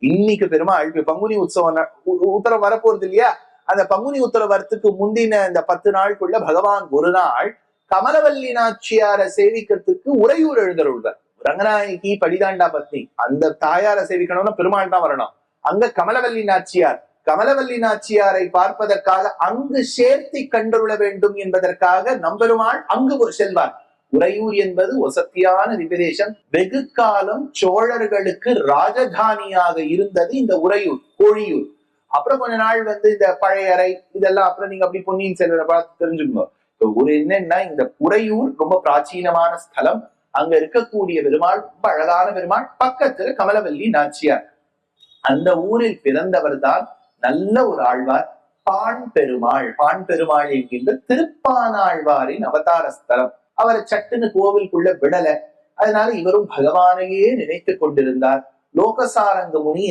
இன்னைக்கு பெருமாள் பங்குனி உற்சவம் உத்தரவு வரப்போறது இல்லையா? அந்த பங்குனி உத்தரவரத்துக்கு முந்தின இந்த 10 நாளுக்குள்ள பகவான் ஒரு நாள் கமலவல்லி நாச்சியாரை சேவிக்கிறதுக்கு உறையூர் எழுந்தருள்றார். ரங்கநாயகி படிதாண்டா பத்னி, அந்த தாயாரை சேவிக்கணும்னா பெருமாள் தான் வரணும். அங்க கமலவல்லி நாச்சியாரை பார்ப்பதற்காக அங்கு சேர்த்தி கண்டுள்ள வேண்டும் என்பதற்காக நம்பெருமாள் அங்கு செல்வார். உறையூர் என்பது ஒசத்தியான விபதேசம். வெகு காலம் சோழர்களுக்கு ராஜதானியாக இருந்தது இந்த உறையூர், கோழியூர். அப்புறம் கொஞ்ச நாள் இந்த பழையறை இதெல்லாம் அப்புறம் நீங்க அப்படி பொன்னியின் செல்வரை பார்த்து தெரிஞ்சுக்கணும். ஒரு என்னன்னா, இந்த உறையூர் ரொம்ப பிராச்சீனமான ஸ்தலம். அங்க இருக்கக்கூடிய பெருமாள் ரொம்ப அழகான பெருமாள். பக்கத்துல கமலவல்லி நாச்சியார். அந்த ஊரில் பிறந்தவர் தான் நல்ல ஒரு ஆழ்வார், பாண் பெருமாள் என்கின்ற திருப்பானாழ்வாரின் அவதார ஸ்தலம். அவரை சட்டுன்னு கோவிலுக்குள்ள விடல. அதனால இவரும் பகவானையே நினைத்துக் கொண்டிருந்தார். லோகசாரங்க முனி